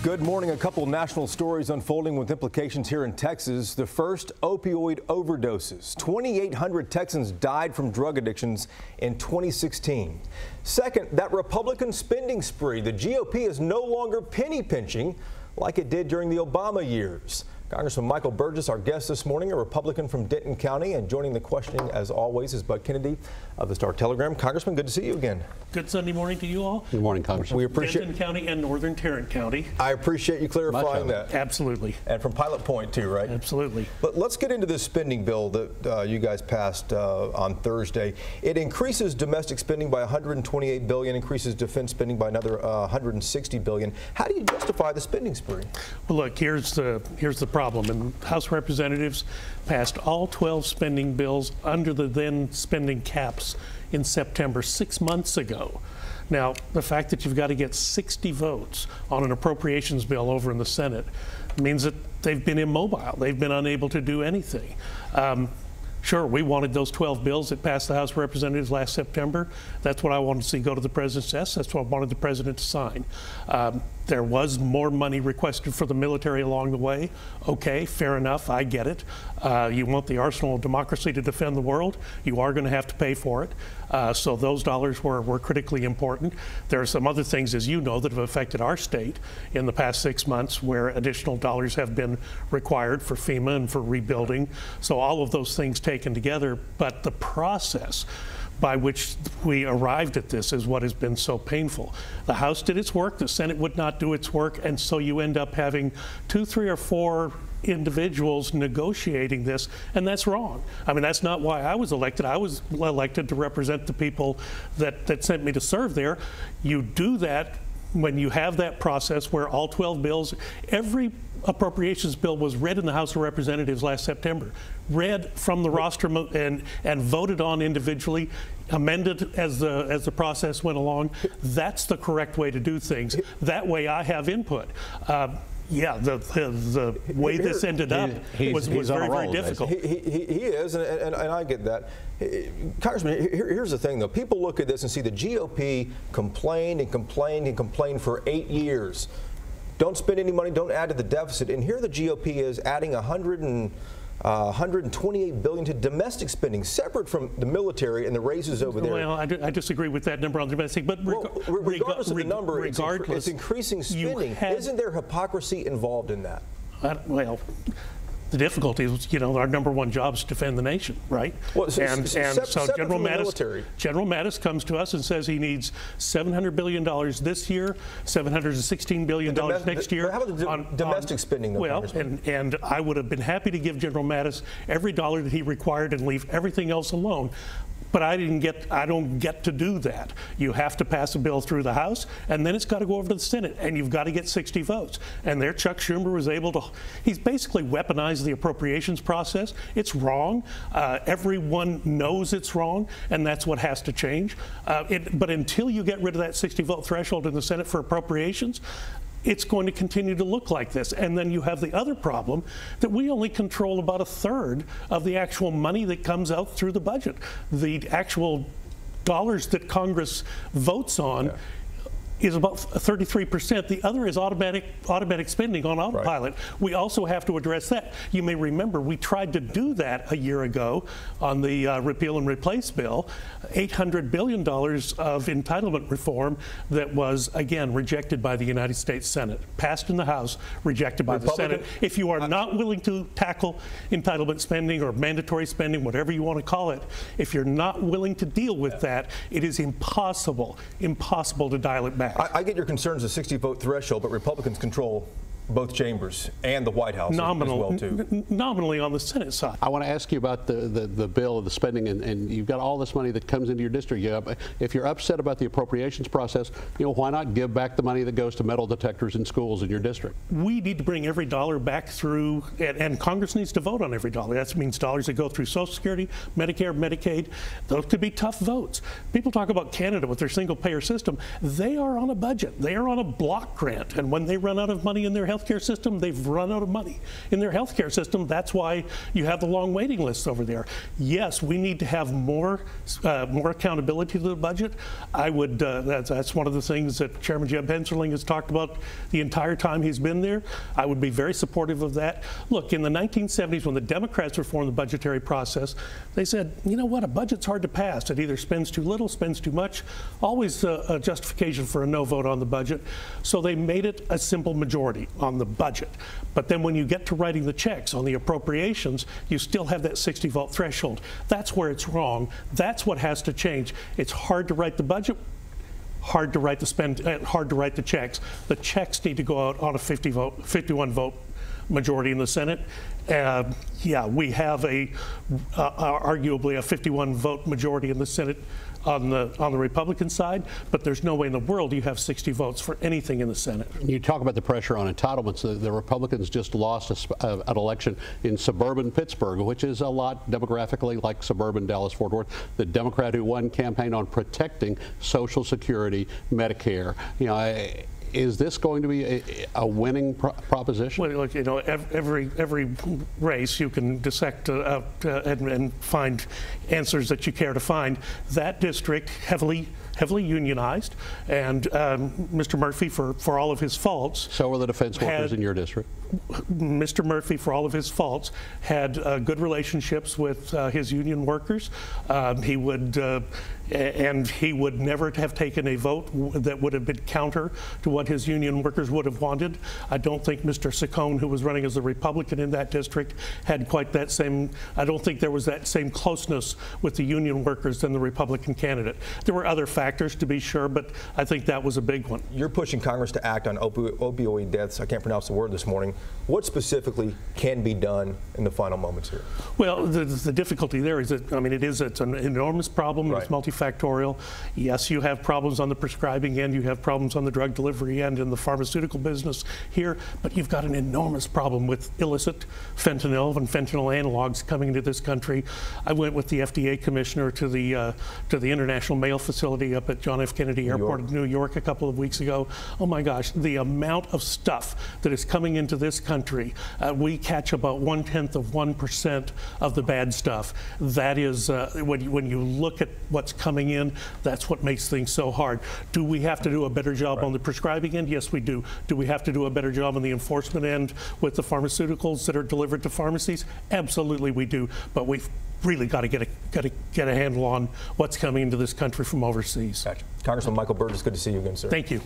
Good morning. A couple national stories unfolding with implications here in Texas. The first, opioid overdoses. 2,800 Texans died from drug addictions in 2016. Second, that Republican spending spree. The GOP is no longer penny pinching like it did during the Obama years. Congressman Michael Burgess, our guest this morning, a Republican from Denton County, and joining the questioning, as always, is Bud Kennedy of the Star-Telegram. Congressman, good to see you again. Good Sunday morning to you all. Good morning, Congressman. We appreciate Denton County and Northern Tarrant County. I appreciate you clarifying that. Absolutely. And from Pilot Point, too, right? Absolutely. But let's get into this spending bill that you guys passed on Thursday. It increases domestic spending by $128 billion, increases defense spending by another $160 billion. How do you justify the spending spree? Well, look, here's the problem. And House Representatives passed all 12 spending bills under the then spending caps in September, 6 months ago. Now, the fact that you've got to get 60 votes on an appropriations bill over in the Senate means that they've been immobile. They've been unable to do anything. Sure, we wanted those 12 bills that passed the House of Representatives last September. That's what I wanted to see go to the president's desk. That's what I wanted the president to sign. There was more money requested for the military along the way. Okay, fair enough, I get it. You want the arsenal of democracy to defend the world, you are going to have to pay for it. So those dollars were critically important. There are some other things, as you know, that have affected our state in the past 6 months where additional dollars have been required for FEMA and for rebuilding. So all of those things taken together, but the process by which we arrived at this is what has been so painful. The House did its work, the Senate would not do its work, and so you end up having 2, 3, or 4 individuals negotiating this, and that's wrong. I mean, that's not why I was elected. I was elected to represent the people that sent me to serve there. You do that when you have that process where all 12 bills, every appropriations bill was read in the House of Representatives last September, read from the roster and voted on individually, amended as the process went along. That's the correct way to do things. That way I have input. Yeah, the way this ended up was very, very difficult. He is, and I get that. Congressman, here's the thing, though. People look at this and see the GOP complained and complained and complained for 8 years. Don't spend any money, don't add to the deficit. And here the GOP is adding $128 billion to domestic spending, separate from the military and the raises over there. Well, I disagree with that number on domestic, but regardless of the number, regardless, it's increasing spending. Isn't there hypocrisy involved in that? Well, the difficulty is, you know, our #1 job is to defend the nation, right? Well, so General Mattis comes to us and says he needs $700 billion this year, $716 billion next year. How about the domestic spending, though? Well, and I would have been happy to give General Mattis every dollar that he required and leave everything else alone. But I don't get to do that. You have to pass a bill through the House, and then it's got to go over to the Senate, and you've got to get 60 votes. And there, Chuck Schumer was able to, he's basically weaponized the appropriations process. It's wrong. Everyone knows it's wrong, and that's what has to change. But until you get rid of that 60-vote threshold in the Senate for appropriations, it's going to continue to look like this. And then you have the other problem that we only control about 1/3 of the actual money that comes out through the budget. The actual dollars that Congress votes on is about 33%. The other is automatic spending on autopilot. Right. We also have to address that. You may remember we tried to do that a year ago on the repeal and replace bill, $800 billion of entitlement reform that was, again, rejected by the United States Senate. Passed in the House, rejected by the Senate. If you are not willing to tackle entitlement spending or mandatory spending, whatever you want to call it, if you're not willing to deal with that, it is impossible to dial it back. I get your concerns, the 60-vote threshold, but Republicans control both chambers and the White House as well, too. Nominally on the Senate side. I want to ask you about the bill, the spending, and you've got all this money that comes into your district. If you're upset about the appropriations process, you know, why not give back the money that goes to metal detectors in schools in your district? We need to bring every dollar back through, and Congress needs to vote on every dollar. That means dollars that go through Social Security, Medicare, Medicaid. Those could be tough votes. People talk about Canada with their single-payer system. They are on a budget. They are on a block grant, and when they run out of money in their health healthcare system, they've run out of money in their healthcare system. That's why you have the long waiting lists over there. Yes, we need to have more accountability to the budget. I would. That's one of the things that Chairman Jeb Hensarling has talked about the entire time he's been there. I would be very supportive of that. Look, in the 1970s, when the Democrats reformed the budgetary process, they said, you know what, a budget's hard to pass. It either spends too little, spends too much. Always a justification for a no vote on the budget. So they made it a simple majority on the budget. But then when you get to writing the checks on the appropriations, you still have that 60-vote threshold. That's where it's wrong. That's what has to change. It's hard to write the budget, hard to write hard to write the checks. The checks need to go out on a 51-vote majority in the Senate. Yeah, we have arguably a 51-vote majority in the Senate on the Republican side, but there's no way in the world you have 60 votes for anything in the Senate. You talk about the pressure on entitlements. The Republicans just lost an election in suburban Pittsburgh, which is a lot demographically like suburban Dallas-Fort Worth. The Democrat who won campaigned on protecting Social Security, Medicare. You know, is this going to be a winning proposition? Well, look, you know, every race you can dissect out and find answers that you care to find. That district heavily unionized, and Mr. Murphy, for all of his faults. So are the defense workers in your district. Mr. Murphy, for all of his faults, had good relationships with his union workers. He would never have taken a vote that would have been counter to what his union workers would have wanted. I don't think Mr. Saccone, who was running as a Republican in that district, had quite that same, I don't think there was that same closeness with the union workers than the Republican candidate. There were other factors, to be sure, but I think that was a big one. You're pushing Congress to act on opioid deaths. I can't pronounce the word this morning. What specifically can be done in the final moments here? Well, the difficulty there is that, I mean, it's an enormous problem. Right. It's multifactorial. Yes, you have problems on the prescribing end. You have problems on the drug delivery end in the pharmaceutical business here. But you've got an enormous problem with illicit fentanyl and fentanyl analogs coming into this country. I went with the FDA commissioner to the International Mail Facility up at John F. Kennedy Airport in New York a couple of weeks ago. Oh my gosh, the amount of stuff that is coming into this country. We catch about 1/10% of the bad stuff. That is, when you look at what's coming in, that's what makes things so hard. Do we have to do a better job on the prescribing end? Yes, we do. Do we have to do a better job on the enforcement end with the pharmaceuticals that are delivered to pharmacies? Absolutely we do. But we've really got to get a handle on what's coming into this country from overseas. Gotcha. Congressman Michael Burgess, good to see you again, sir. Thank you.